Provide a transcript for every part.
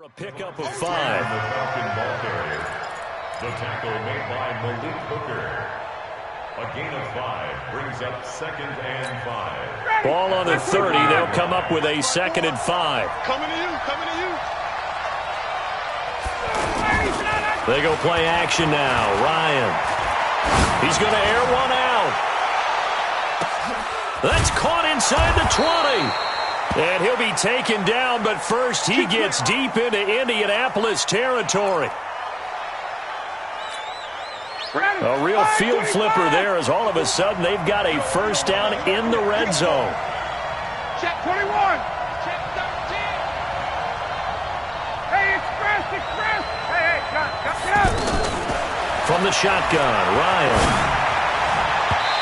A pickup of 5. The Falcon ball carrier. The tackle made by Malik Hooker. A gain of 5 brings up 2nd and 5. Ball on the 30. They'll come up with a 2nd and 5. Coming to you, coming to you. They go play action now. Ryan. He's going to air one out. That's caught inside the 20. And he'll be taken down, but first he gets deep into Indianapolis territory. A real field flipper there as all of a sudden they've got a first down in the red zone. Check 21. Check 13. Hey, express. Hey, get up. From the shotgun, Ryan.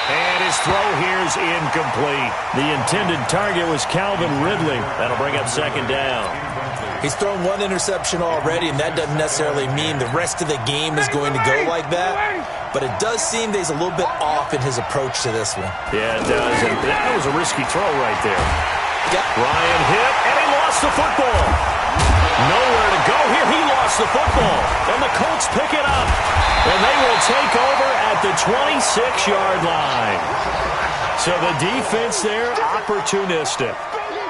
And his throw here's incomplete. The intended target was Calvin Ridley. That'll bring up 2nd down. He's thrown one interception already, and that doesn't necessarily mean the rest of the game is going to go like that. But it does seem that he's a little bit off in his approach to this one. Yeah, it does. And that was a risky throw right there. Ryan hit, and he lost the football. Nowhere to go here. He lost the football. And the Colts pick it up. And they will take over at the 26-yard line. So the defense there, opportunistic.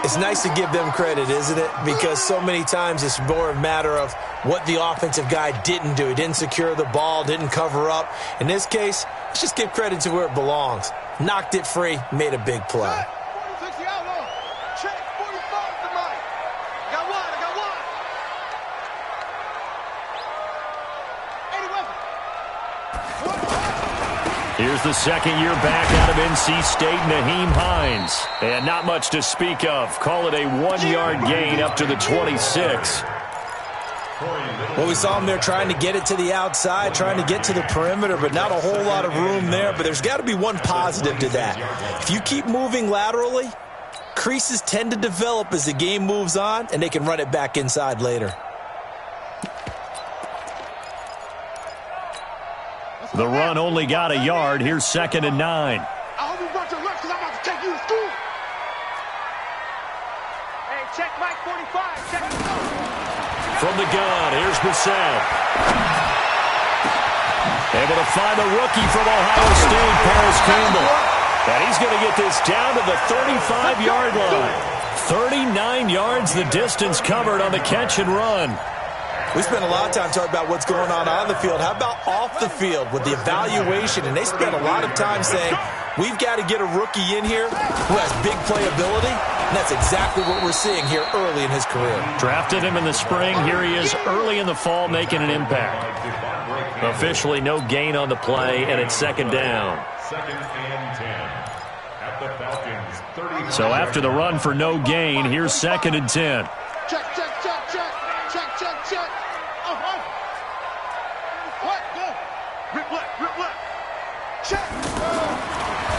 It's nice to give them credit, isn't it? Because so many times it's more a matter of what the offensive guy didn't do. He didn't secure the ball, didn't cover up. In this case, let's just give credit to where it belongs. Knocked it free, made a big play. Here's the second-year back out of NC State, Naheem Hines. And not much to speak of. Call it a 1-yard gain up to the 26. Well, we saw him there trying to get it to the outside, trying to get to the perimeter, but not a whole lot of room there. But there's got to be one positive to that. If you keep moving laterally, creases tend to develop as the game moves on, and they can run it back inside later. The run only got a yard. Here's 2nd and 9. I hope you brought your lunch because I'm about to take you to school. Hey, check Mike 45. Check it out. From the gun, here's Brissett. Able to find the rookie from Ohio State, Paris Campbell. And he's going to get this down to the 35-yard line. 39 yards the distance covered on the catch and run. We spent a lot of time talking about what's going on the field. How about off the field with the evaluation? And they spent a lot of time saying, we've got to get a rookie in here who has big playability. And that's exactly what we're seeing here early in his career. Drafted him in the spring. Here he is early in the fall making an impact. Officially no gain on the play, and it's 2nd down. 2nd and 10. At the Falcons, 30. So after the run for no gain, here's 2nd and 10. Check. Rip left. Check.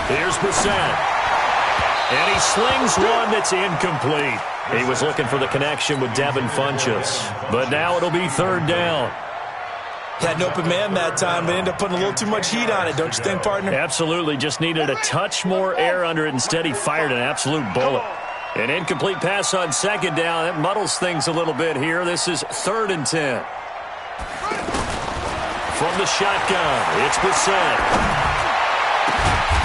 Here's Brissett. And he slings one that's incomplete. He was looking for the connection with Devin Funchess. But now it'll be 3rd down. Had an open man that time, but ended up putting a little too much heat on it, don't you think, partner? Absolutely. Just needed a touch more air under it. Instead, he fired an absolute bullet. An incomplete pass on 2nd down. That muddles things a little bit here. This is 3rd and 10. From the shotgun, it's Brissett.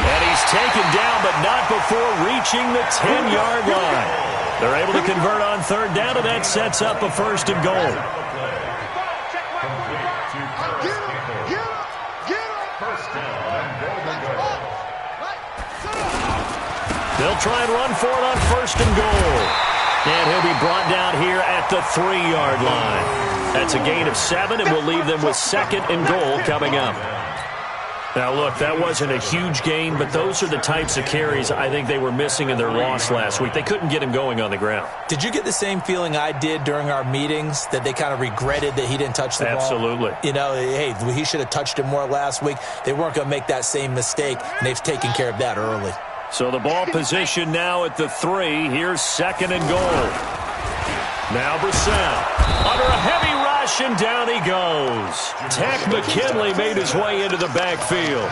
And he's taken down, but not before reaching the 10-yard line. They're able to convert on 3rd down, and that sets up a 1st and goal. They'll try and run for it on 1st and goal. And he'll be brought down here at the 3-yard line. That's a gain of 7, and we'll leave them with 2nd and goal coming up. Now, look, that wasn't a huge gain, but those are the types of carries I think they were missing in their loss last week. They couldn't get him going on the ground. Did you get the same feeling I did during our meetings, that they kind of regretted that he didn't touch the ball? Absolutely. You know, hey, he should have touched it more last week. They weren't going to make that same mistake, and they've taken care of that early. So the ball position now at the 3. Here's 2nd and goal. Now Brissett under a heavy rush, and down he he goes. Takk McKinley made his way into the backfield.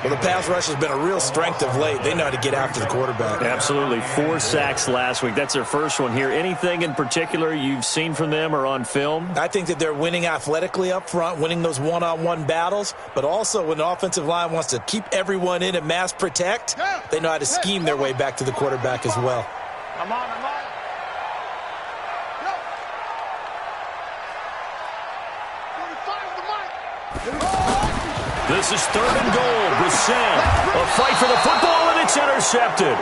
Well, the pass rush has been a real strength of late. They know how to get after the quarterback. Absolutely. 4 sacks last week. That's their first one here. Anything in particular you've seen from them or on film? I think that they're winning athletically up front, winning those one-on-one battles, but also when the offensive line wants to keep everyone in and mass protect, they know how to scheme their way back to the quarterback as well. Come on, come on. This is 3rd and goal. Brissett, a fight for the football, and it's intercepted.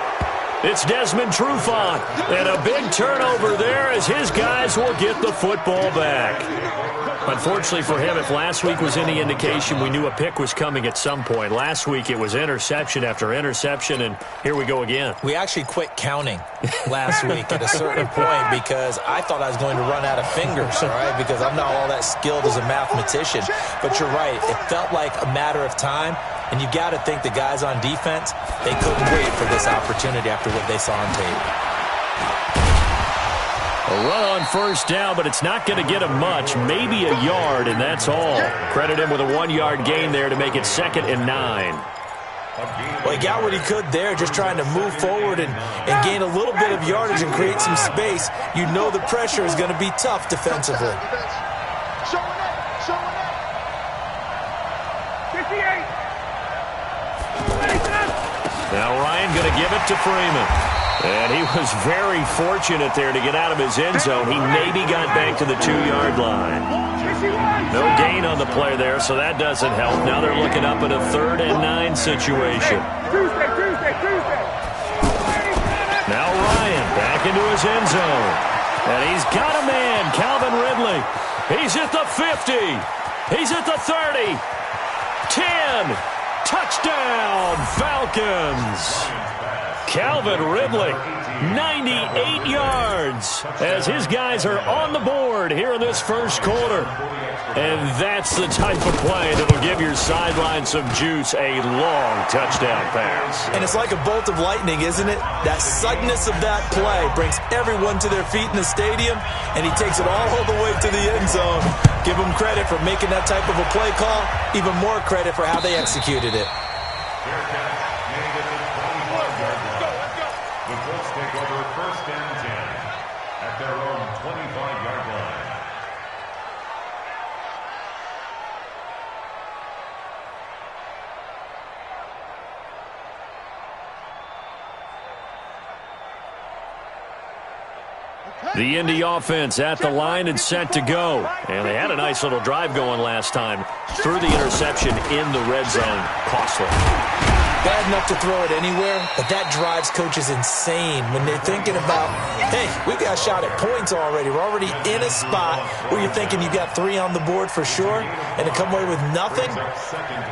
It's Desmond Trufant, and a big turnover there as his guys will get the football back. Unfortunately for him, if last week was any indication, we knew a pick was coming at some point. Last week it was interception after interception, and here we go again. We actually quit counting last week at a certain point because I thought I was going to run out of fingers, all right, because I'm not all that skilled as a mathematician. But you're right. It felt like a matter of time, and you got to think the guys on defense, they couldn't wait for this opportunity after what they saw on tape. A run on first down, but it's not going to get him much. Maybe a yard, and that's all. Credit him with a 1-yard gain there to make it 2nd and 9. Well, he got what he could there, just trying to move forward and gain a little bit of yardage and create some space. You know the pressure is going to be tough defensively. 58. Now Ryan going to give it to Freeman. And he was very fortunate there to get out of his end zone. He maybe got back to the 2-yard line. No gain on the play there, so that doesn't help. Now they're looking up at a 3rd and 9 situation. Tuesday. Now Ryan back into his end zone. And he's got a man, Calvin Ridley. He's at the 50. He's at the 30. 10. Touchdown, Falcons. Calvin Ridley, 98 yards as his guys are on the board here in this first quarter. And that's the type of play that will give your sideline some juice, a long touchdown pass. And it's like a bolt of lightning, isn't it? That suddenness of that play brings everyone to their feet in the stadium, and he takes it all the way to the end zone. Give him credit for making that type of a play call, even more credit for how they executed it. Take over 1st and 10 at their own 25-yard line. The Indy offense at the line and set to go. And they had a nice little drive going last time. Threw the interception in the red zone. Costly. Bad enough to throw it anywhere, but that drives coaches insane when they're thinking about, hey, we got a shot at points already. We're already in a spot where you're thinking you got 3 on the board for sure, and to come away with nothing,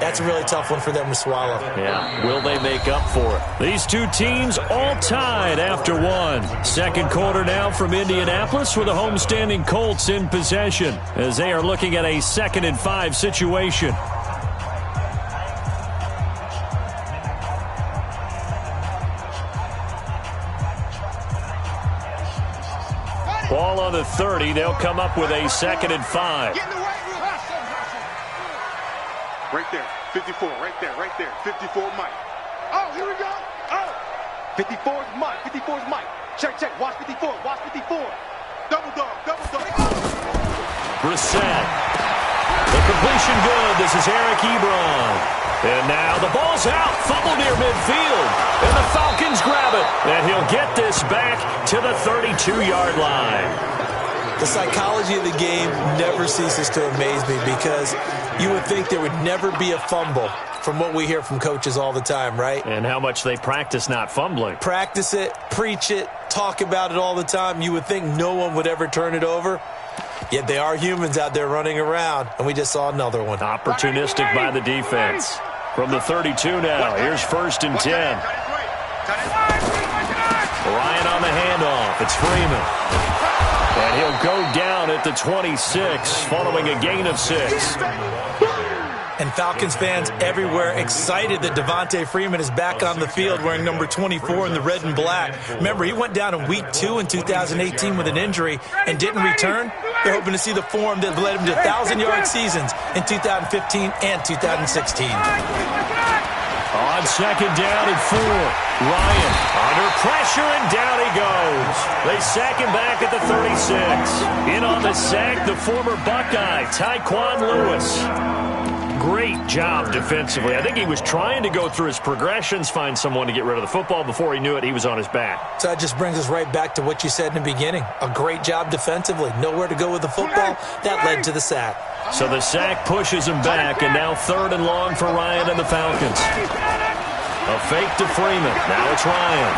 that's a really tough one for them to swallow. Yeah, will they make up for it? These two teams all tied after 1. Second quarter now from Indianapolis with the homestanding Colts in possession as they are looking at a 2nd and 5 situation. Ball on the 30. They'll come up with a 2nd and 5. Right there. 54. Right there. 54 Mike. Oh, here we go. Oh. 54 is Mike. 54 is Mike. Check. Watch 54. Double dog. Brissett. The completion good. This is Eric Ebron. And now the ball's out. Fumble near midfield. And the Falcons grab it. And he'll get this back to the 32-yard line. The psychology of the game never ceases to amaze me because you would think there would never be a fumble from what we hear from coaches all the time, right? And how much they practice not fumbling. Practice it, preach it, talk about it all the time. You would think no one would ever turn it over. Yet they are humans out there running around, and we just saw another one. Opportunistic by the defense. From the 32 now, here's 1st and 10. Ryan on the handoff. It's Freeman. And he'll go down at the 26 following a gain of 6. And Falcons fans everywhere excited that Devontae Freeman is back on the field wearing number 24 in the red and black. Remember, he went down in week 2 in 2018 with an injury and didn't return. They're hoping to see the form that led them to 1,000-yard seasons in 2015 and 2016. On second down and 4, Ryan under pressure, and down he goes. They sack him back at the 36. In on the sack, the former Buckeye, Tyquan Lewis. Great job defensively. I think he was trying to go through his progressions, find someone to get rid of the football. Before he knew it, he was on his back. So that just brings us right back to what you said in the beginning. A great job defensively. Nowhere to go with the football. That led to the sack. So the sack pushes him back, and now 3rd and long for Ryan and the Falcons. A fake to Freeman. Now it's Ryan.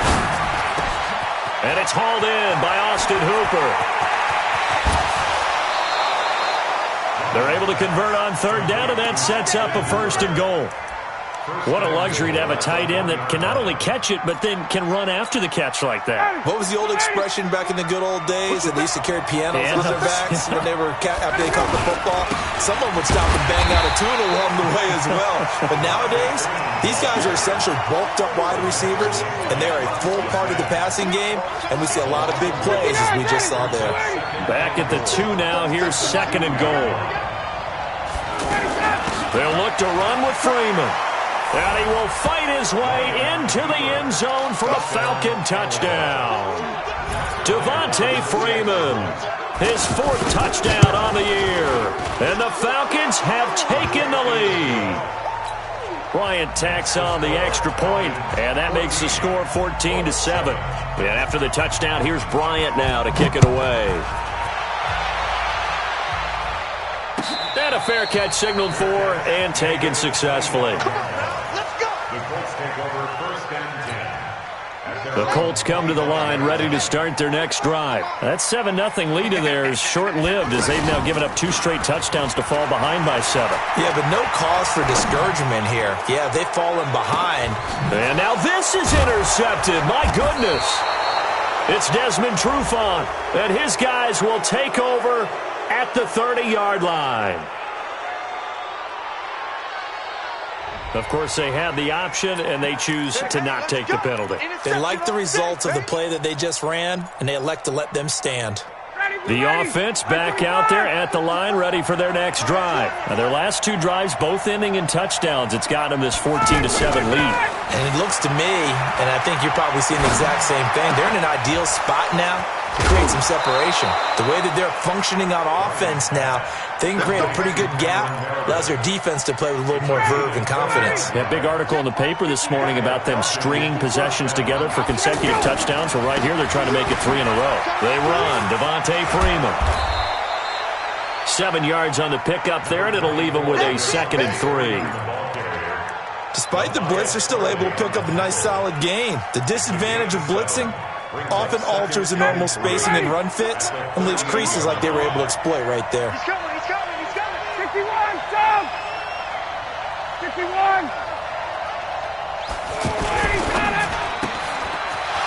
And it's hauled in by Austin Hooper. They're able to convert on 3rd down, and that sets up a 1st and goal. What a luxury to have a tight end that can not only catch it, but then can run after the catch like that. What was the old expression back in the good old days? That they used to carry pianos on their backs when they were after they caught the football. Someone would stop and bang out a tune along the way as well. But nowadays, these guys are essentially bulked up wide receivers, and they're a full part of the passing game, and we see a lot of big plays as we just saw there. Back at the 2 now. Here's 2nd and goal. They'll look to run with Freeman. And he will fight his way into the end zone for a Falcon touchdown. Devontae Freeman, his 4th touchdown on the year. And the Falcons have taken the lead. Bryant tacks on the extra point, and that makes the score 14-7. And after the touchdown, here's Bryant now to kick it away. And a fair catch signaled for and taken successfully. The Colts come to the line ready to start their next drive. That 7-0 lead of theirs is short-lived as they've now given up 2 straight touchdowns to fall behind by 7. Yeah, but no cause for discouragement here. Yeah, they've fallen behind. And now this is intercepted. My goodness. It's Desmond Trufant, and his guys will take over at the 30-yard line. Of course, they have the option, and they choose to not take the penalty. They like the results of the play that they just ran, and they elect to let them stand. The offense back out there at the line, ready for their next drive. Now, their last 2 drives, both ending in touchdowns. It's got them this 14-7 lead. And it looks to me, and I think you're probably seeing the exact same thing, they're in an ideal spot now to create some separation. The way that they're functioning on offense now, they can create a pretty good gap. Allows their defense to play with a little more verve and confidence. That big article in the paper this morning about them stringing possessions together for consecutive touchdowns. Well, right here, they're trying to make it 3 in a row. They run. Devontae Freeman. 7 yards on the pickup there, and it'll leave them with a 2nd and 3. Despite the blitz, they're still able to pick up a nice, solid gain. The disadvantage of blitzing often alters the normal spacing and run fits and leaves creases like they were able to exploit right there. He's coming, he's coming, he's coming. 51, Tom! 51!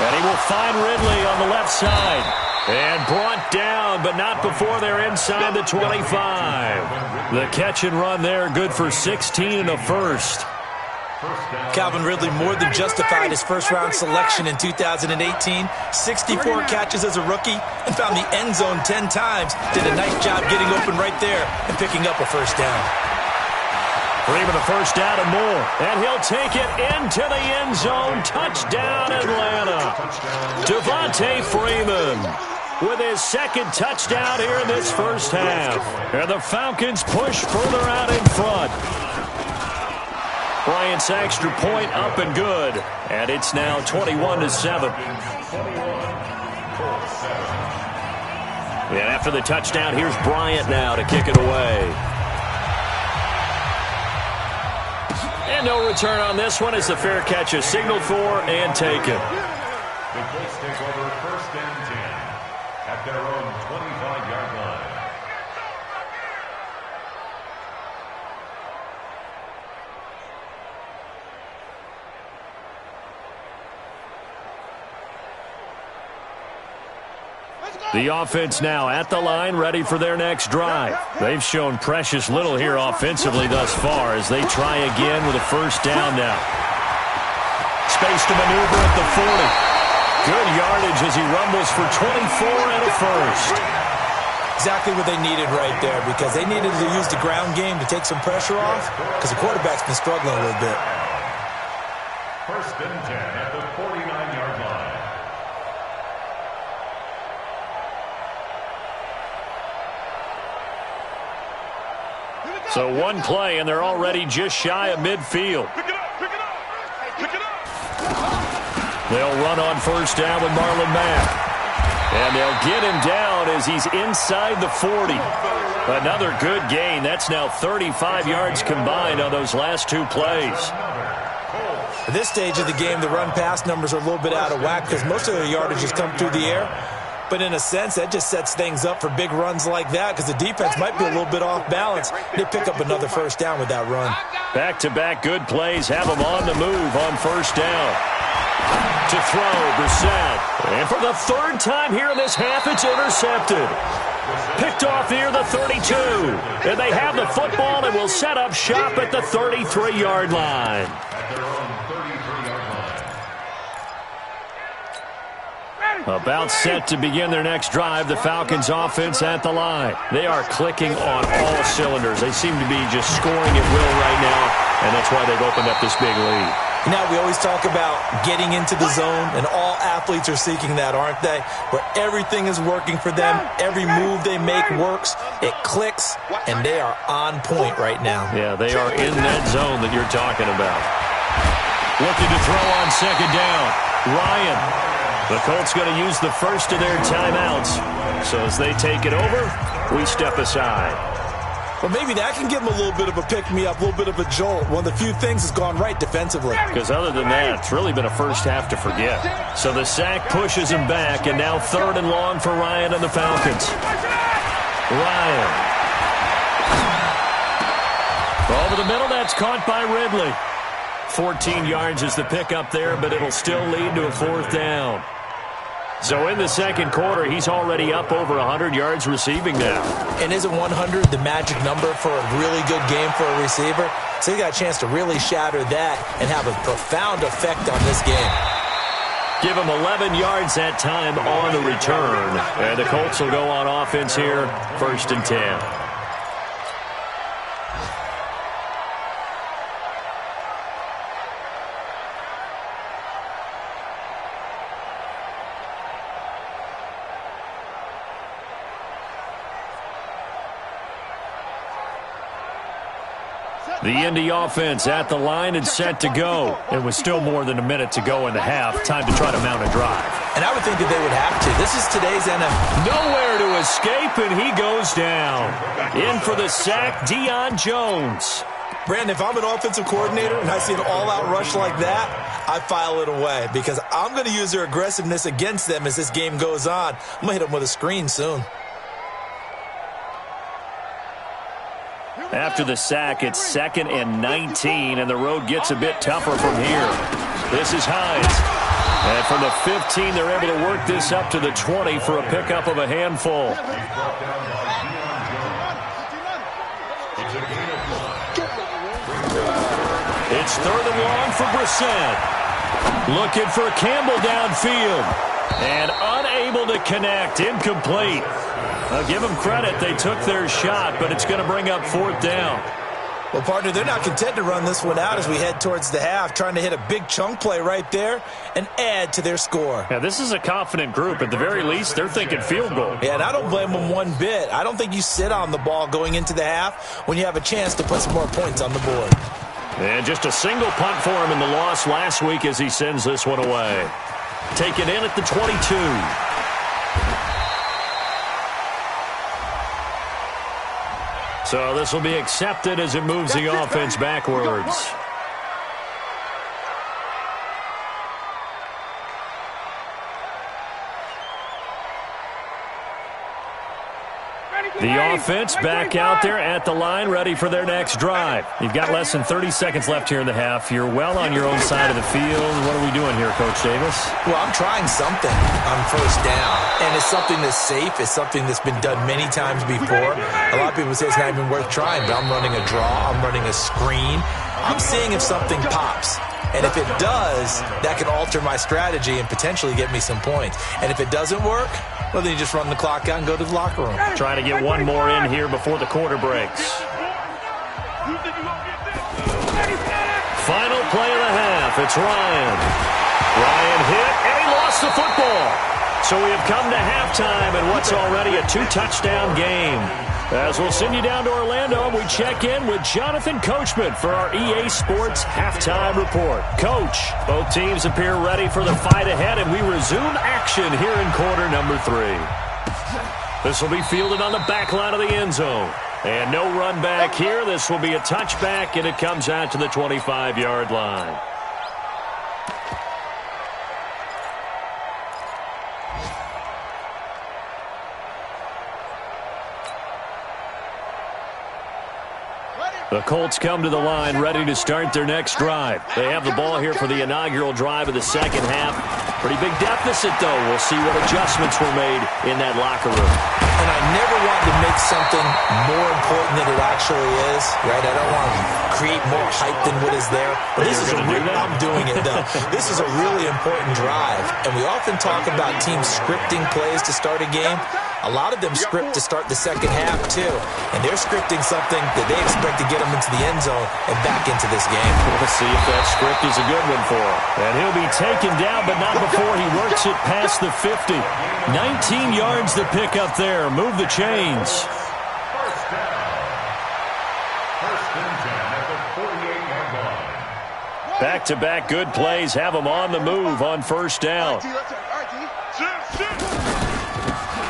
And he will find Ridley on the left side. And brought down, but not before they're inside the 25. The catch and run there, good for 16 and a first. Calvin Ridley more than justified his first-round selection in 2018. 64 catches as a rookie and found the end zone 10 times. Did a nice job getting open right there and picking up a 1st down. Freeman a 1st down and more. And he'll take it into the end zone. Touchdown, Atlanta. Devontae Freeman with his 2nd touchdown here in this first half. And the Falcons push further out in front. Bryant's extra point up and good. And it's now 21-7. And after the touchdown, here's Bryant now to kick it away. And no return on this one as the fair catch is signaled for and taken. The Colts take over 1st and 10 at their own 25-yard line. The offense now at the line, ready for their next drive. They've shown precious little here offensively thus far as they try again with a 1st down now. Space to maneuver at the 40. Good yardage as he rumbles for 24 and a 1st. Exactly what they needed right there, because they needed to use the ground game to take some pressure off, because the quarterback's been struggling a little bit. 1st and 10 at the 49-yard line. So one play, and they're already just shy of midfield. Pick it up, pick it up, pick it up. They'll run on 1st down with Marlon Mack. And they'll get him down as he's inside the 40. Another good gain. That's now 35 yards combined on those last 2 plays. At this stage of the game, the run-pass numbers are a little bit out of whack because most of their yardage has come through the air. But in a sense, that just sets things up for big runs like that because the defense might be a little bit off balance. They pick up another 1st down with that run. Back-to-back good plays have them on the move on 1st down. To throw, Brissett. And for the 3rd time here in this half, it's intercepted. Picked off near the 32. And they have the football and will set up shop at the 33-yard line. At their own 33-yard line. About set to begin their next drive, the Falcons offense at the line. They are clicking on all cylinders. They seem to be just scoring at will right now, and that's why they've opened up this big lead. Now, we always talk about getting into the zone, and all athletes are seeking that, aren't they? Where everything is working for them, every move they make works, it clicks, and they are on point right now. Yeah, they are in that zone that you're talking about. Looking to throw on 2nd down. Ryan. The Colts going to use the first of their timeouts. So as they take it over, we step aside. Well, maybe that can give them a little bit of a pick-me-up, a little bit of a jolt. One of the few things that's gone right defensively. Because other than that, it's really been a first half to forget. So the sack pushes him back, and now 3rd and long for Ryan and the Falcons. Ryan. Over the middle, that's caught by Ridley. 14 yards is the pickup there, but it'll still lead to a 4th down. So in the 2nd quarter, he's already up over 100 yards receiving now. And isn't 100 the magic number for a really good game for a receiver? So he got a chance to really shatter that and have a profound effect on this game. Give him 11 yards that time on the return. And the Colts will go on offense here, 1st and 10. The Indy offense at the line and set to go. It was still more than a minute to go in the half. Time to try to mount a drive. And I would think that they would have to. This is today's NFL. Nowhere to escape, and he goes down. In for the sack, Deion Jones. Brandon, if I'm an offensive coordinator and I see an all-out rush like that, I file it away because I'm going to use their aggressiveness against them as this game goes on. I'm going to hit them with a screen soon. After the sack, it's 2nd and 19, and the road gets a bit tougher from here. This is Hines. And from the 15, they're able to work this up to the 20 for a pickup of a handful. It's 3rd and long for Brissett. Looking for Campbell downfield. And unable to connect. Incomplete. I'll give them credit. They took their shot, but it's going to bring up 4th down. Well, partner, they're not content to run this one out as we head towards the half, trying to hit a big chunk play right there and add to their score. Yeah, this is a confident group. At the very least, they're thinking field goal. Yeah, and I don't blame them one bit. I don't think you sit on the ball going into the half when you have a chance to put some more points on the board. And just a single punt for him in the loss last week as he sends this one away. Taken in at the 22. So this will be accepted as it moves the offense backwards. The offense back out there at the line, ready for their next drive. You've got less than 30 seconds left here in the half. You're well on your own side of the field. What are we doing here, Coach Davis? Well, I'm trying something on 1st down, and it's something that's safe. It's something that's been done many times before. A lot of people say it's not even worth trying, but I'm running a draw. I'm running a screen. I'm seeing if something pops. And if it does, that can alter my strategy and potentially get me some points. And if it doesn't work, Well, then you just run the clock out and go to the locker room. Trying to get one more in here before the quarter breaks. Final play of the half. It's Ryan. Ryan hit, and he lost the football. So we have come to halftime in what's already a 2-touchdown game. As we'll send you down to Orlando, we check in with Jonathan Coachman for our EA Sports Halftime Report. Coach, both teams appear ready for the fight ahead, and we resume action here in quarter number 3. This will be fielded on the back line of the end zone. And no run back here. This will be a touchback, and it comes out to the 25-yard line. The Colts come to the line ready to start their next drive. They have the ball here for the inaugural drive of the second half. Pretty big deficit, though. We'll see what adjustments were made in that locker room. And I never want to make something more important than it actually is, right? I don't want to create more hype than what is there. But this is I'm doing it, though. This is a really important drive. And we often talk about teams scripting plays to start a game. A lot of them script to start the second half, too. And they're scripting something that they expect to get them into the end zone and back into this game. We'll see if that script is a good one for him. And he'll be taken down, but not before he works it past the 50. 19 yards to pick up there. Move the chains. First down. First and 10 at the 48-yard line. Back-to-back good plays have them on the move on first down.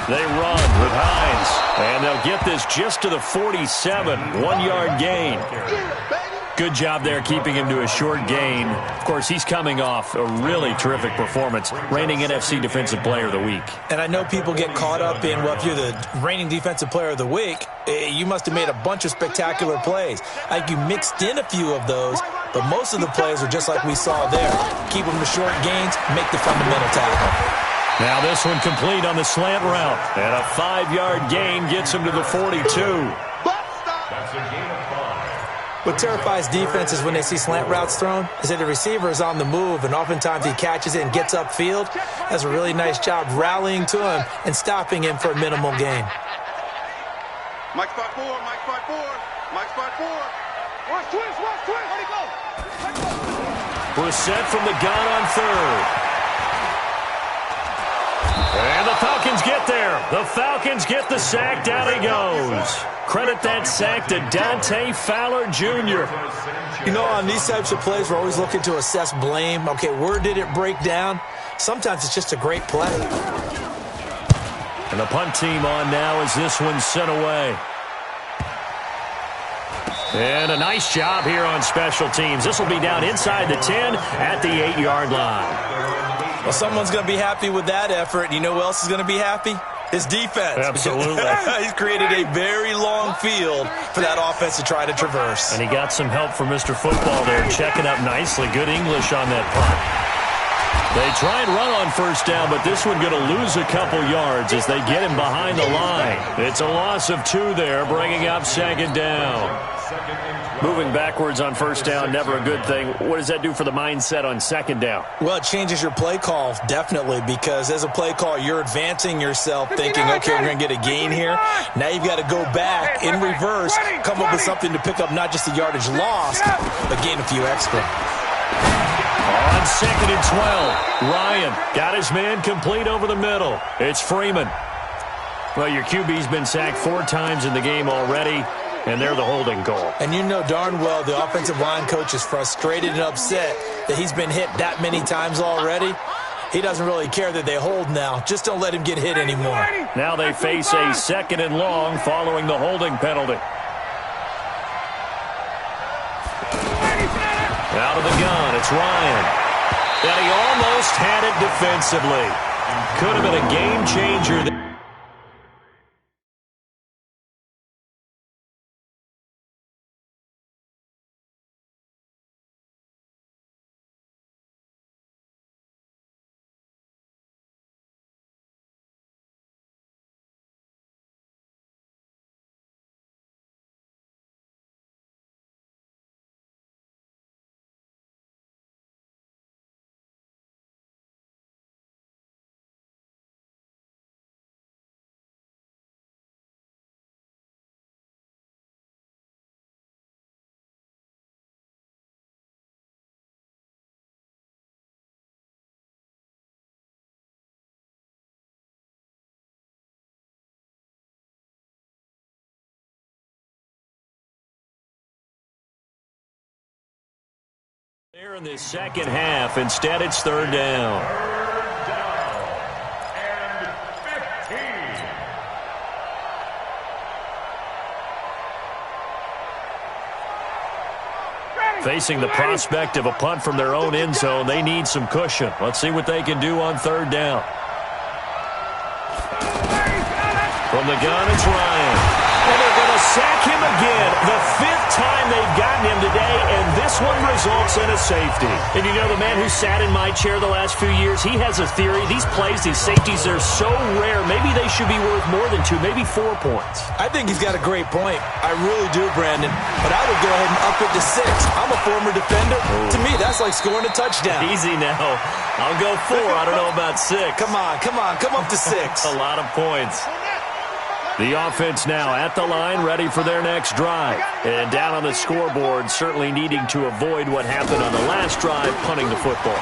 They run with Hines, and they'll get this just to the 47, 1-yard gain. Good job there keeping him to a short gain. Of course, he's coming off a really terrific performance, reigning NFC Defensive Player of the Week. And I know people get caught up in, well, if you're the reigning Defensive Player of the Week, you must have made a bunch of spectacular plays. Like you mixed in a few of those, but most of the plays are just like we saw there. Keep them to short gains, make the fundamental tackle. Now this one complete on the slant route. And a 5-yard gain gets him to the 42. That's a gain of 5. What terrifies defenses when they see slant routes thrown is that the receiver is on the move, and oftentimes he catches it and gets upfield. Does a really nice job rallying to him and stopping him for a minimal gain. Mike spot 4, Mike spot 4, Mike spot 4. Watch twist, where'd he go? Brissett from the gun on third. And the Falcons get there. The Falcons get the sack. Down he goes. Credit that sack to Dante Fowler Jr. You know, on these types of plays, we're always looking to assess blame. Okay, where did it break down? Sometimes it's just a great play. And the punt team on now as this one's sent away. And a nice job here on special teams. This will be down inside the 10 at the 8-yard line. Well, someone's going to be happy with that effort. You know who else is going to be happy? His defense. Absolutely. He's created a very long field for that offense to try to traverse. And he got some help from Mr. Football there, checking up nicely. Good English on that punt. They try and run on first down, but this one going to lose a couple yards as they get him behind the line. It's a loss of 2 there, bringing up second down. Moving backwards on first down, never a good thing. What does that do for the mindset on second down? Well, it changes your play call, definitely, because as a play call, you're advancing yourself, thinking, okay, we're going to get a gain here. Now you've got to go back in reverse, come up with something to pick up not just the yardage lost, but gain a few extra. On second and 12, Ryan got his man complete over the middle. It's Freeman. Well, your QB's been sacked 4 times in the game already, and they're the holding call. And you know darn well the offensive line coach is frustrated and upset that he's been hit that many times already. He doesn't really care that they hold now. Just don't let him get hit anymore. Now they face a second and long following the holding penalty. Out of the gun, it's Ryan. And he almost had it defensively. Could have been a game changer there. There in this second half. Instead, it's third down. Third down and 15. Facing the prospect of a punt from their own end zone, they need some cushion. Let's see what they can do on third down. From the gun, it's Ryan. And they're going to sack him again. The fifth time they've gotten him today, and this one results in a safety. And you know, the man who sat in my chair the last few years, he has a theory. These plays, these safeties, they're so rare. Maybe they should be worth more than 2, maybe 4 points. I think he's got a great point. I really do, Brandon. But I would go ahead and up it to 6. I'm a former defender. Ooh. To me, that's like scoring a touchdown. Easy now. I'll go 4. I don't know about 6. Come on. Come up to 6. A lot of points. The offense now at the line, ready for their next drive. And down on the scoreboard, certainly needing to avoid what happened on the last drive, punting the football.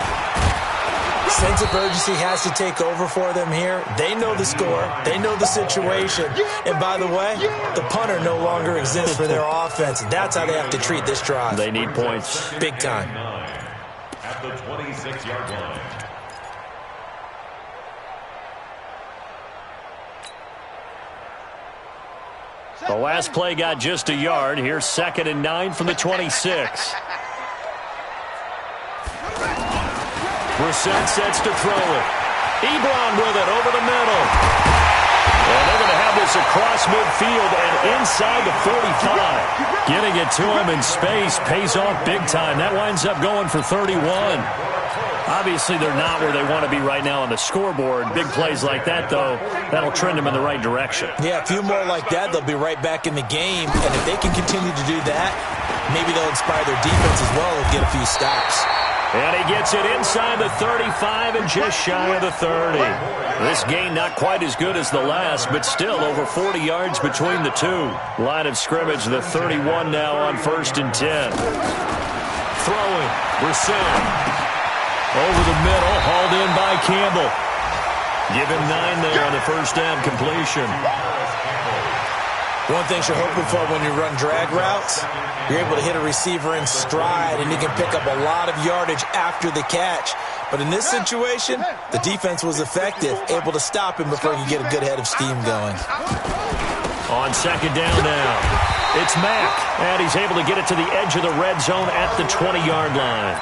Sense of urgency has to take over for them here. They know the score. They know the situation. And by the way, the punter no longer exists for their offense. That's how they have to treat this drive. They need points. Big time. At the 26-yard line. The last play got just a yard. Here's 2nd and 9 from the 26. Brissett sets to throw it. Ebron with it over the middle. And they're going to have this across midfield and inside the 45. Getting it to him in space pays off big time. That winds up going for 31. Obviously, they're not where they want to be right now on the scoreboard. Big plays like that, though, that'll trend them in the right direction. Yeah, a few more like that, they'll be right back in the game. And if they can continue to do that, maybe they'll inspire their defense as well and get a few stops. And he gets it inside the 35 and just shy of the 30. This gain not quite as good as the last, but still over 40 yards between the two. Line of scrimmage, the 31 now on 1st and 10. Throwing, Brissett. Over the middle, hauled in by Campbell. Give him 9 there on the first down completion. One thing you're hoping for when you run drag routes, you're able to hit a receiver in stride, and he can pick up a lot of yardage after the catch. But in this situation, the defense was effective, able to stop him before he could get a good head of steam going. On 2nd down now, it's Mack, and he's able to get it to the edge of the red zone at the 20-yard line.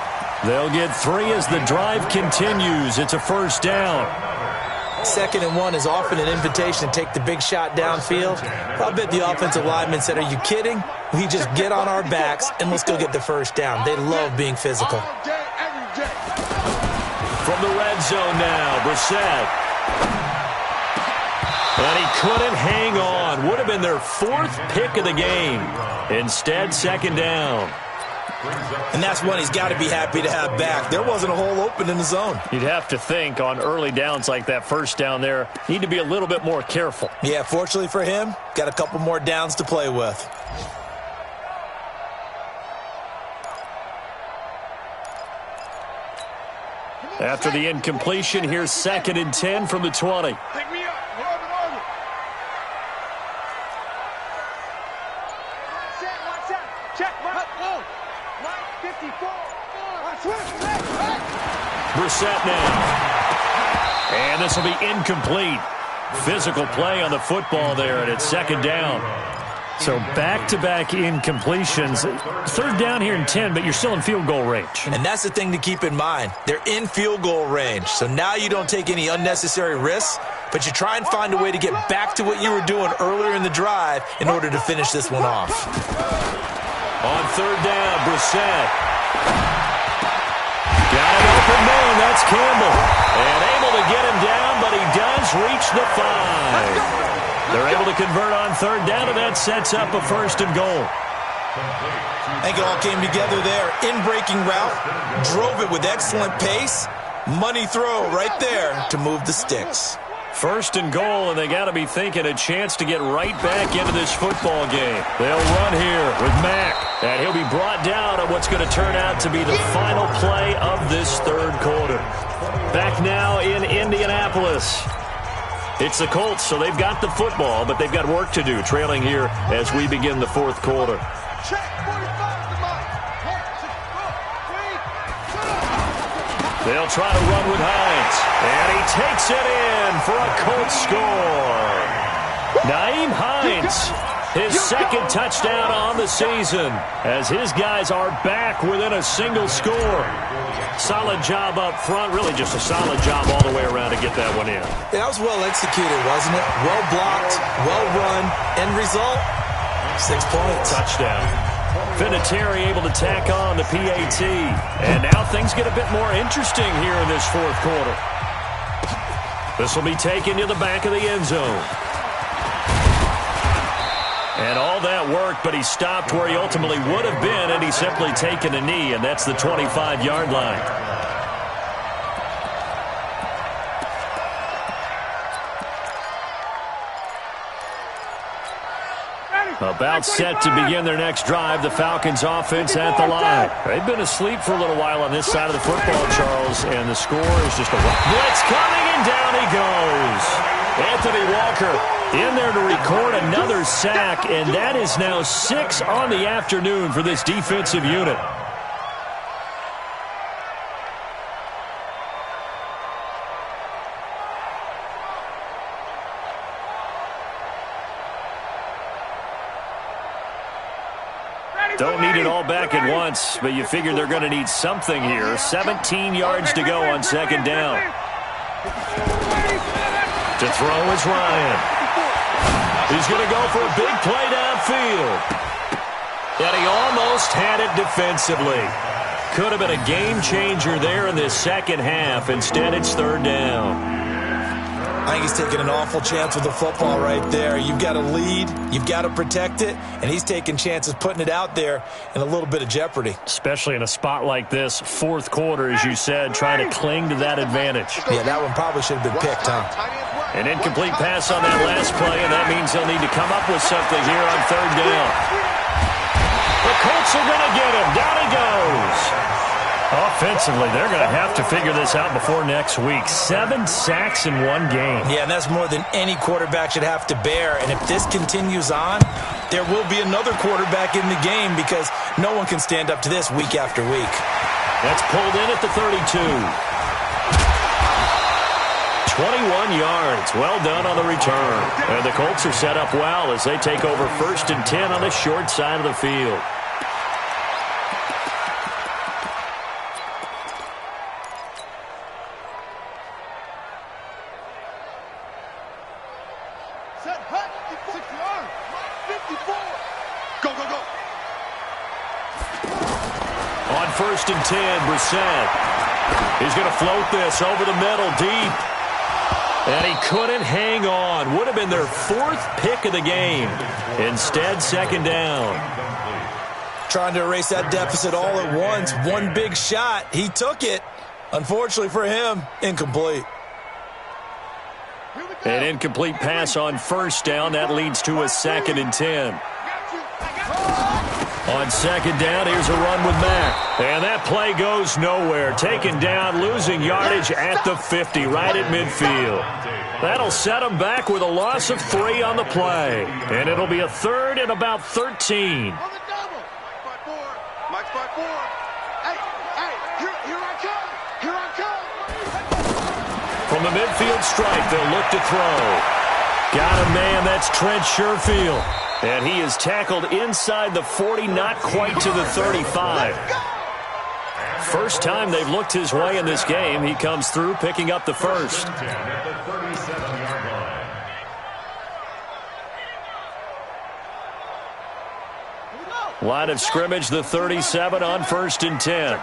They'll get 3 as the drive continues. It's a first down. 2nd and 1 is often an invitation to take the big shot downfield. I bet the offensive lineman said, "Are you kidding? We just get on our backs and let's go get the first down." They love being physical. From the red zone now, Brissett. And he couldn't hang on. Would have been their 4th pick of the game. Instead, 2nd down. And that's one he's got to be happy to have back. There wasn't a hole open in the zone. You'd have to think on early downs like that first down there, need to be a little bit more careful. Yeah, fortunately for him, got a couple more downs to play with. After the incompletion, here's 2nd and 10 from the 20. Pick me up. Check. Mike, 54. Brissett now. And this will be incomplete. Physical play on the football there, and it's 2nd down. So back-to-back incompletions. 3rd down here in 10, but you're still in field goal range. And that's the thing to keep in mind. They're in field goal range. So now you don't take any unnecessary risks, but you try and find a way to get back to what you were doing earlier in the drive in order to finish this one off. On 3rd down, Brissett. Got an open man, that's Campbell. And able to get him down, but he does reach the 5. They're able to convert on 3rd down, and that sets up a 1st and goal. I think it all came together there. In-breaking route, drove it with excellent pace. Money throw right there to move the sticks. 1st and goal, and they got to be thinking a chance to get right back into this football game. They'll run here with Mack, and he'll be brought down on what's going to turn out to be the final play of this 3rd quarter. Back now in Indianapolis. It's the Colts, so they've got the football, but they've got work to do, trailing here as we begin the 4th quarter. They'll try to run with Hines. And he takes it in for a Colts score. Nyheim Hines, his second touchdown on the season, as his guys are back within a single score. Solid job up front, really just a solid job all the way around to get that one in. Yeah, that was well executed, wasn't it? Well blocked, well run. End result, 6 points. Touchdown. Vinatieri able to tack on the PAT. And now things get a bit more interesting here in this fourth quarter. This will be taken to the back of the end zone. And all that work, but he stopped where he ultimately would have been, and he's simply taken a knee, and that's the 25-yard line. About set to begin their next drive, the Falcons offense at the line. They've been asleep for a little while on this side of the football, Charles, and the score is just a blitz coming, and down he goes. Anthony Walker in there to record another sack, and that is now 6 on the afternoon for this defensive unit. Don't need it all back at once, but you figure they're going to need something here. 17 yards to go on second down. To throw is Ryan. He's going to go for a big play downfield. And he almost had it defensively. Could have been a game changer there in this second half. Instead, it's third down. I think he's taking an awful chance with the football right there. You've got to lead, you've got to protect it, and he's taking chances putting it out there in a little bit of jeopardy. Especially in a spot like this, fourth quarter, as you said, trying to cling to that advantage. Yeah, that one probably should have been picked, huh? An incomplete pass on that last play, and that means they'll need to come up with something here on third down. The Colts are going to get him. Down he goes. Offensively, they're going to have to figure this out before next week. 7 sacks in one game. Yeah, and that's more than any quarterback should have to bear. And if this continues on, there will be another quarterback in the game because no one can stand up to this week after week. That's pulled in at the 32. 21 yards. Well done on the return. And the Colts are set up well as they take over 1st and 10 on the short side of the field. On 1st and 10, Brissett. He's going to float this over the middle, deep. And he couldn't hang on. Would have been their 4th pick of the game. Instead, second down. Trying to erase that deficit all at once. One big shot. He took it. Unfortunately for him, incomplete. An incomplete pass on 1st down. That leads to a 2nd and 10. On 2nd down, here's a run with Mack. And that play goes nowhere. Taken down, losing yardage at the 50, right at midfield. That'll set them back with a loss of 3 on the play. And it'll be a 3rd and about 13. From the midfield stripe, they'll look to throw. Got a man, that's Trent Sherfield. And he is tackled inside the 40, not quite to the 35. First time they've looked his way in this game. He comes through, picking up the first. Line of scrimmage, the 37 on 1st and 10.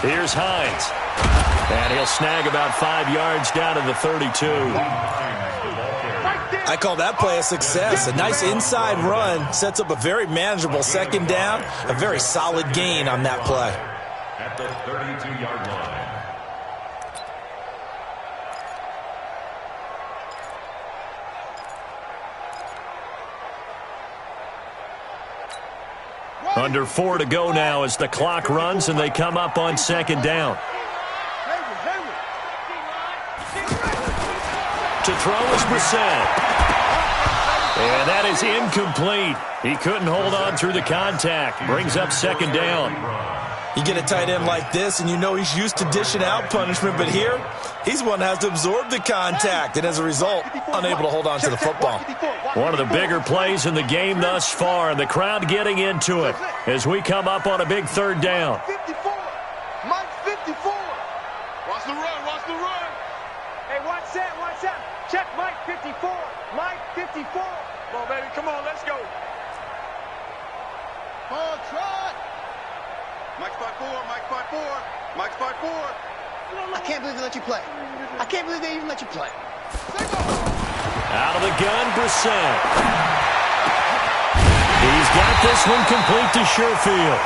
Here's Hines. And he'll snag about 5 yards down to the 32. I call that play a success. A nice inside run sets up a very manageable second down. A very solid gain on that play. At the 32-yard line. Under 4 to go now as the clock runs and they come up on 2nd down. To To throw is Brissett. And that is incomplete. He couldn't hold on through the contact. Brings up second down. You get a tight end like this, and you know he's used to dishing out punishment, but here, he's one that has to absorb the contact, and as a result, unable to hold on to the football. One of the bigger plays in the game thus far, and the crowd getting into it as we come up on a big third down. 54. Mike 54. Watch the run. Watch the run. Hey, watch that. Watch that. Check Mike 54. Mike 54. Come on, baby. Come on. Let's go. Come on, trot. Mike's 5'4", Mike's 5'4", Mike's 5'4". I can't believe they let you play. I can't believe they even let you play. Out of the gun, Brissett. He's got this one complete to Sherfield.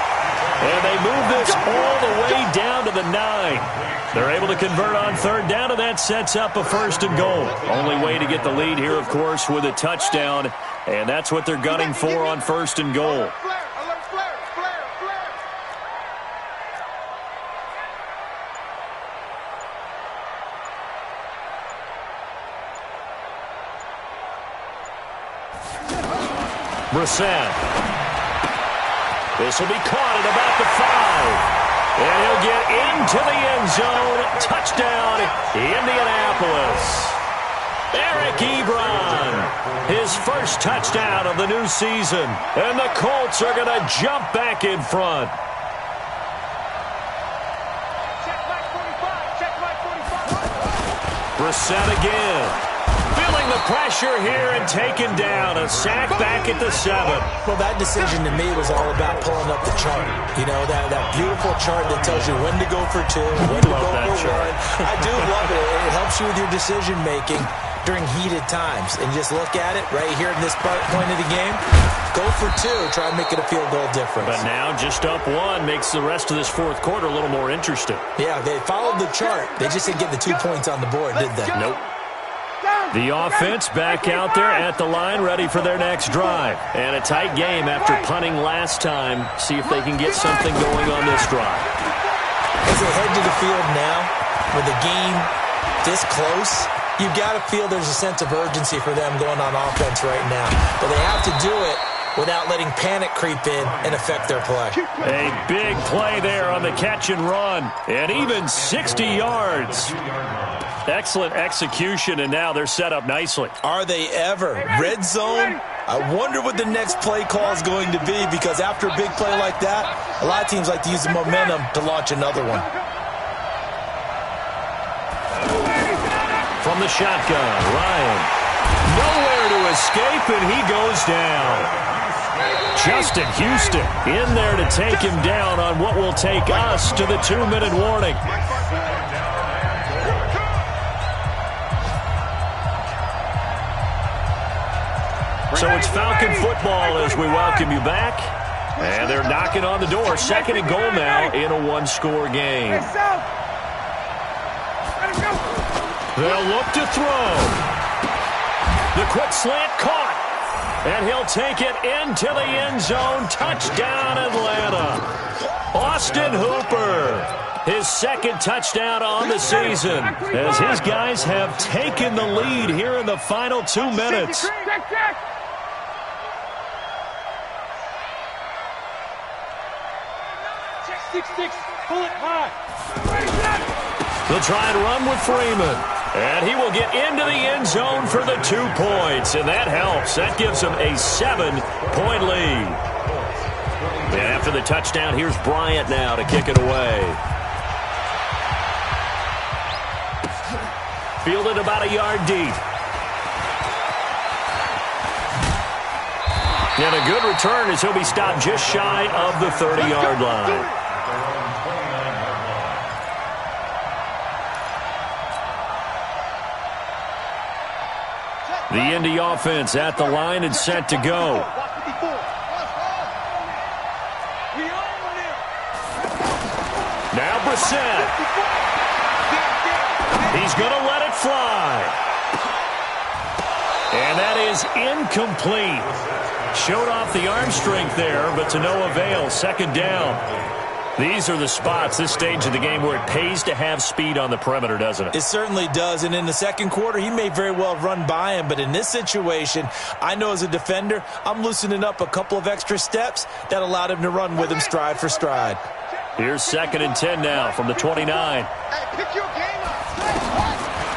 And they move this all the way down to the 9. They're able to convert on third down, and that sets up a first and goal. Only way to get the lead here, of course, with a touchdown. And that's what they're gunning for on first and goal. Brissett. This will be caught at about the 5. And he'll get into the end zone. Touchdown, Indianapolis. Eric Ebron, his first touchdown of the new season. And the Colts are going to jump back in front. Check Mike 45. Check Mike 45. Brissett again. Feeling the pressure here and taken down. A sack back at the 7. Well, that decision to me was all about pulling up the chart. You know, that beautiful chart that tells you when to go for 2, when to go for 1. I do love it. It helps you with your decision-making during heated times. And just look at it right here in this point of the game. Go for 2. Try and make it a field goal difference. But now just up 1 makes the rest of this fourth quarter a little more interesting. Yeah, they followed the chart. They just didn't get the 2 points on the board, did they? Nope. The offense back out there at the line, ready for their next drive. And a tight game after punting last time. See if they can get something going on this drive. As they head to the field now, with the game this close, you've got to feel there's a sense of urgency for them going on offense right now. But they have to do it without letting panic creep in and affect their play. A big play there on the catch and run. And even 60 yards. Excellent execution, and now they're set up nicely. Are they ever? Red zone? I wonder what the next play call is going to be, because after a big play like that, a lot of teams like to use the momentum to launch another one. From the shotgun, Ryan. Nowhere to escape, and he goes down. Justin Houston in there to take him down on what will take us to the 2-minute warning. So it's Falcon football as we welcome you back. And they're knocking on the door. Second and goal now in a 1-score game. They'll look to throw. The quick slant caught. And he'll take it into the end zone. Touchdown, Atlanta. Austin Hooper. His second touchdown on the season as his guys have taken the lead here in the final 2 minutes. Pull it high. They'll try and run with Freeman. And he will get into the end zone for the 2 points. And that helps. That gives him a 7-point lead. And after the touchdown, here's Bryant now to kick it away. Fielded about a yard deep. And a good return as he'll be stopped just shy of the 30-yard line. The Indy offense at the line and set to go. Now Brissett. He's going to let it fly. And that is incomplete. Showed off the arm strength there, but to no avail. Second down. These are the spots, this stage of the game, where it pays to have speed on the perimeter, doesn't it? It certainly does, and in the second quarter, he may very well run by him, but in this situation, I know as a defender, I'm loosening up a couple of extra steps that allowed him to run with him stride for stride. Here's 2nd and 10 now from the 29. Hey, pick your game up.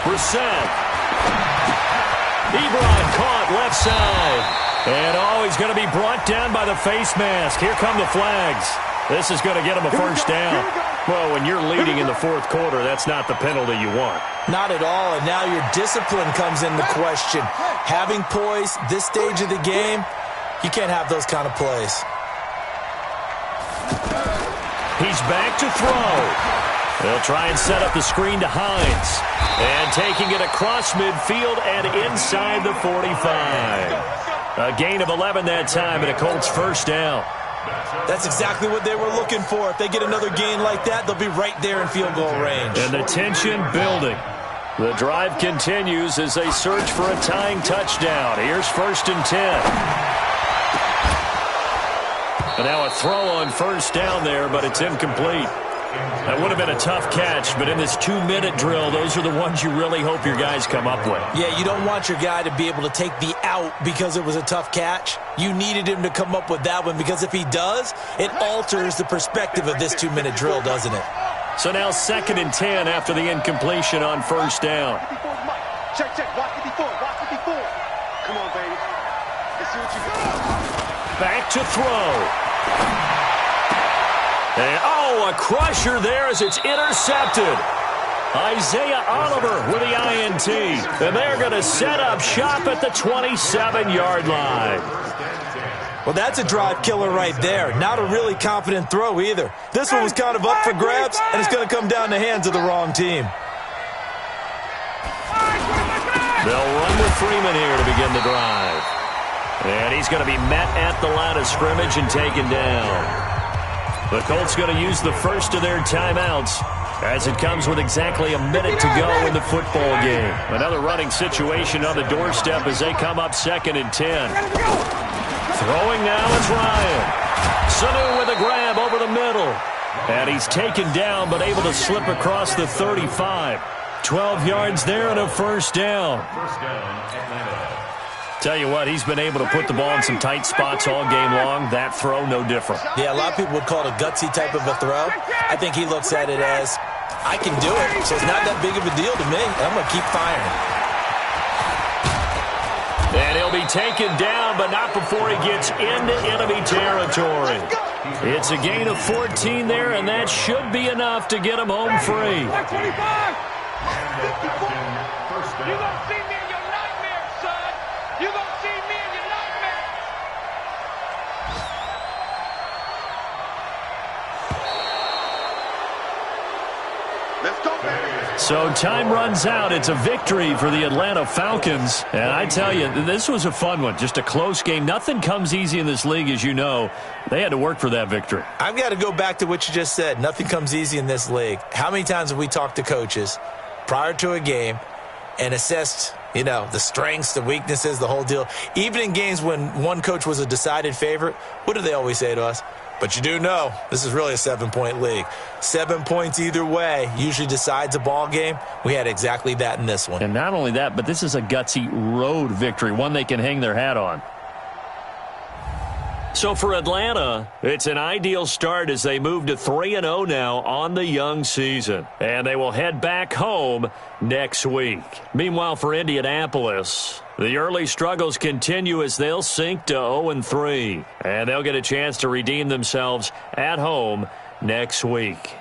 Brissett. Ebron caught left side. And he's going to be brought down by the face mask. Here come the flags. This is going to get him a first down. Well, when you're leading in the fourth quarter, that's not the penalty you want. Not at all, and now your discipline comes into question. Having poise this stage of the game, you can't have those kind of plays. He's back to throw. They'll try and set up the screen to Hines. And taking it across midfield and inside the 45. A gain of 11 that time and a Colts first down. That's exactly what they were looking for. If they get another gain like that, they'll be right there in field goal range. And the tension building. The drive continues as they search for a tying touchdown. Here's 1st and 10. And now a throw on first down there, but it's incomplete. That would have been a tough catch, but in this 2-minute drill, those are the ones you really hope your guys come up with. Yeah, you don't want your guy to be able to take the out because it was a tough catch. You needed him to come up with that one because if he does, it alters the perspective of this 2-minute drill, doesn't it? So now 2nd and 10 after the incompletion on first down. Check, watch 54, watch 54. Come on, baby. Let's see what you got. Back to throw. And, a crusher there as it's intercepted. Isaiah Oliver with the INT. And they're going to set up shop at the 27-yard line. Well, that's a drive killer right there. Not a really confident throw either. This one was kind of up for grabs, and it's going to come down in the hands of the wrong team. They'll run with Freeman here to begin the drive. And he's going to be met at the line of scrimmage and taken down. The Colts going to use the first of their timeouts as it comes with exactly a minute to go in the football game. Another running situation on the doorstep as they come up 2nd and 10. Throwing now is Ryan. Sanu with a grab over the middle. And he's taken down but able to slip across the 35. 12 yards there and a first down. Tell you what, he's been able to put the ball in some tight spots all game long. That throw, no different. Yeah, a lot of people would call it a gutsy type of a throw. I think he looks at it as, I can do it, so it's not that big of a deal to me. I'm going to keep firing. And he'll be taken down, but not before he gets into enemy territory. It's a gain of 14 there, and that should be enough to get him home free. You gonna see me in your nightmares, son. You gonna see me in your nightmares. Let's go, baby. So time runs out. It's a victory for the Atlanta Falcons. And I tell you, this was a fun one. Just a close game. Nothing comes easy in this league, as you know. They had to work for that victory. I've got to go back to what you just said. Nothing comes easy in this league. How many times have we talked to coaches prior to a game and assessed, the strengths, the weaknesses, the whole deal? Even in games when one coach was a decided favorite, what do they always say to us? But you do know this is really a 7-point league. 7 points either way usually decides a ball game. We had exactly that in this one. And not only that, but this is a gutsy road victory, one they can hang their hat on. So for Atlanta, it's an ideal start as they move to 3-0 now on the young season. And they will head back home next week. Meanwhile, for Indianapolis, the early struggles continue as they'll sink to 0-3. And they'll get a chance to redeem themselves at home next week.